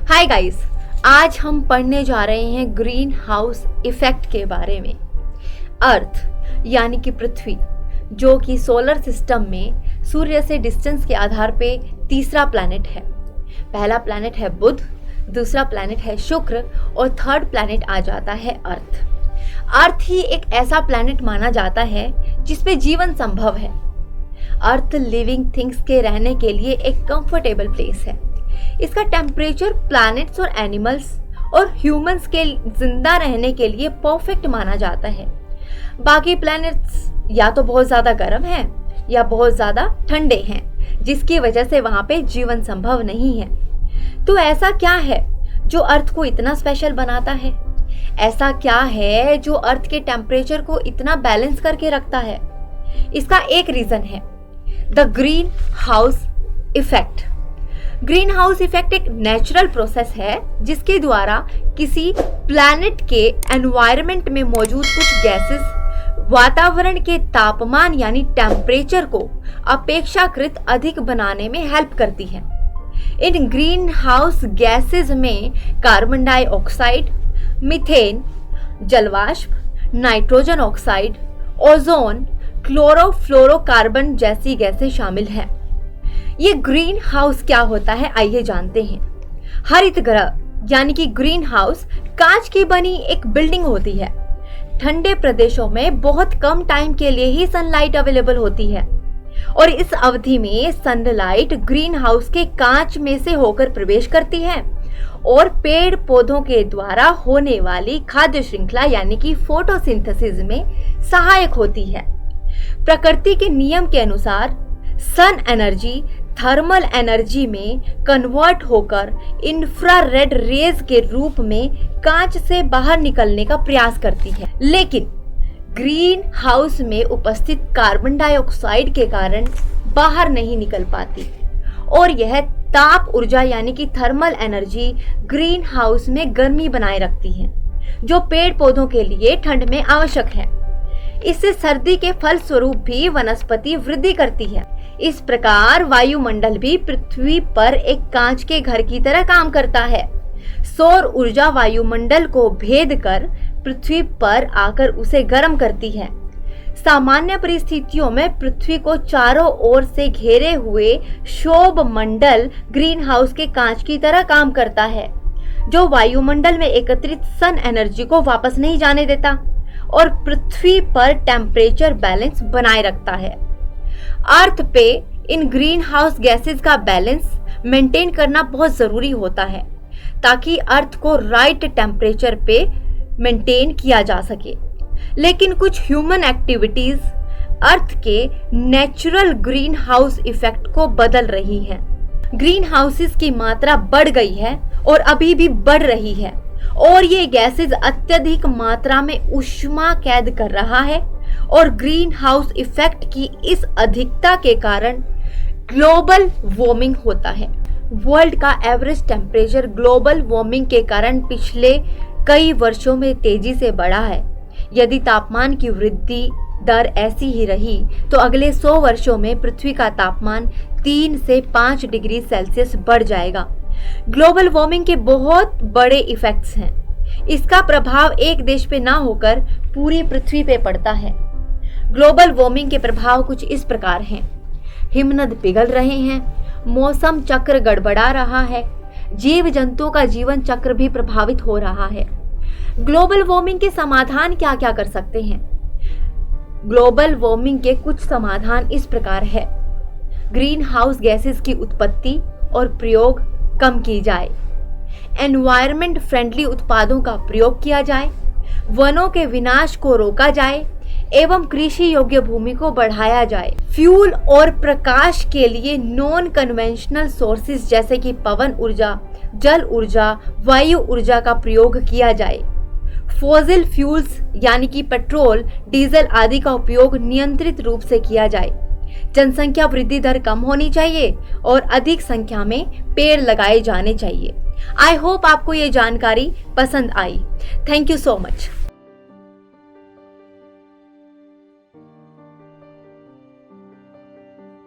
Hi guys, आज हम पढ़ने जा रहे हैं ग्रीन हाउस इफेक्ट के बारे में। अर्थ यानी कि पृथ्वी, जो कि सोलर सिस्टम में सूर्य से डिस्टेंस के आधार पे तीसरा प्लैनेट है। पहला प्लैनेट है बुध, दूसरा प्लैनेट है शुक्र और थर्ड प्लैनेट आ जाता है अर्थ। अर्थ ही एक ऐसा प्लैनेट माना जाता है जिसपे जीवन संभव है। अर्थ लिविंग थिंग्स के रहने के लिए एक कंफर्टेबल प्लेस है। इसका टेम्परेचर प्लैनेट्स और एनिमल्स और ह्यूमंस के जिंदा रहने के लिए परफेक्ट माना जाता है। बाकी प्लैनेट्स या तो बहुत ज़्यादा गर्म हैं या बहुत ज़्यादा ठंडे हैं, जिसकी वजह से वहाँ पे जीवन संभव नहीं है। तो ऐसा क्या है जो अर्थ को इतना स्पेशल बनाता है? ऐसा क्या है जो अर्थ के टेम्परेचर को इतना बैलेंस करके रखता है? इसका एक रीज़न है the green house effect. Green house effect एक नेचुरल प्रोसेस है जिसके द्वारा किसी प्लैनेट के एनवायरनमेंट में मौजूद कुछ गैसेस वातावरण के तापमान यानी टेम्परेचर को अपेक्षाकृत अधिक बनाने में हेल्प करती है। इन ग्रीन हाउस गैसेस में कार्बन डाइऑक्साइड, मीथेन, जलवाष्प, नाइट्रोजन ऑक्साइड, ओजोन, क्लोरोफ्लोरोकार्बन जैसी गैसें शामिल हैं। ये ग्रीन हाउस क्या होता है आइए जानते हैं। हरित गृह यानी कि ग्रीन हाउस कांच की बनी एक बिल्डिंग होती है। ठंडे प्रदेशों में बहुत कम टाइम के लिए ही सनलाइट अवेलेबल होती है और इस अवधि में सनलाइट ग्रीन हाउस के कांच में से होकर प्रवेश करती है और पेड़ पौधों के द्वारा होने वाली खाद्य श्रृंखला यानी कि फोटोसिंथेसिस में सहायक होती है। प्रकृति के नियम के अनुसार सन एनर्जी थर्मल एनर्जी में कन्वर्ट होकर इंफ्रारेड रेज के रूप में कांच से बाहर निकलने का प्रयास करती है, लेकिन ग्रीन हाउस में उपस्थित कार्बन डाइऑक्साइड के कारण बाहर नहीं निकल पाती और यह ताप ऊर्जा यानी कि थर्मल एनर्जी ग्रीन हाउस में गर्मी बनाए रखती है, जो पेड़ पौधों के लिए ठंड में आवश्यक है। इससे सर्दी के फलस्वरूप भी वनस्पति वृद्धि करती है। इस प्रकार वायुमंडल भी पृथ्वी पर एक कांच के घर की तरह काम करता है। सौर ऊर्जा वायुमंडल को भेद कर पृथ्वी पर आकर उसे गर्म करती है। सामान्य परिस्थितियों में पृथ्वी को चारों ओर से घेरे हुए क्षोभ मंडल ग्रीन हाउस के कांच की तरह काम करता है, जो वायुमंडल में एकत्रित सन एनर्जी को वापस नहीं जाने देता और पृथ्वी पर टेम्परेचर बैलेंस बनाए रखता है। अर्थ पे इन ग्रीन हाउस गैसेस का बैलेंस मेंटेन करना बहुत जरूरी होता है ताकि अर्थ को राइट टेम्परेचर पे मेंटेन किया जा सके। लेकिन कुछ ह्यूमन एक्टिविटीज अर्थ के नेचुरल ग्रीन हाउस इफेक्ट को बदल रही हैं। ग्रीन हाउसेस की मात्रा बढ़ गई है और अभी भी बढ़ रही है और ये गैसेस अत्यधिक मात्रा में ऊष्मा कैद कर रहा है और ग्रीन हाउस इफेक्ट की इस अधिकता के कारण ग्लोबल वार्मिंग होता है। वर्ल्ड का एवरेज टेम्परेचर ग्लोबल वार्मिंग के कारण पिछले कई वर्षों में तेजी से बढ़ा है। यदि तापमान की वृद्धि दर ऐसी ही रही तो अगले 100 वर्षों में पृथ्वी का तापमान 3 से 5 डिग्री सेल्सियस बढ़ जाएगा। ग्लोबल वार्मिंग के बहुत बड़े इफेक्ट्स हैं। इसका प्रभाव एक देश पे ना होकर पूरी पृथ्वी पे पड़ता है। ग्लोबल वार्मिंग के प्रभाव कुछ इस प्रकार हैं। हिमनद पिघल रहे हैं, मौसम चक्र गड़बड़ा रहा है, जीव जंतुओं का जीवन चक्र भी प्रभावित हो रहा है। ग्लोबल वार्मिंग के समाधान क्या क्या कर सकते हैं? ग्लोबल वार्मिंग के कुछ समाधान इस प्रकार है। ग्रीन हाउस गैसेस की उत्पत्ति और प्रयोग कम की जाए, एनवायरनमेंट फ्रेंडली उत्पादों का प्रयोग किया जाए, वनों के विनाश को रोका जाए एवं कृषि योग्य भूमि को बढ़ाया जाए। फ्यूल और प्रकाश के लिए नॉन कन्वेंशनल सोर्सेज जैसे कि पवन ऊर्जा, जल ऊर्जा, वायु ऊर्जा का प्रयोग किया जाए। फॉसिल फ्यूल्स यानी कि पेट्रोल, डीजल आदि का उपयोग नियंत्रित रूप से किया जाए। जनसंख्या वृद्धि दर कम होनी चाहिए और अधिक संख्या में पेड़ लगाए जाने चाहिए। आई होप आपको ये जानकारी पसंद आई। Thank you so much.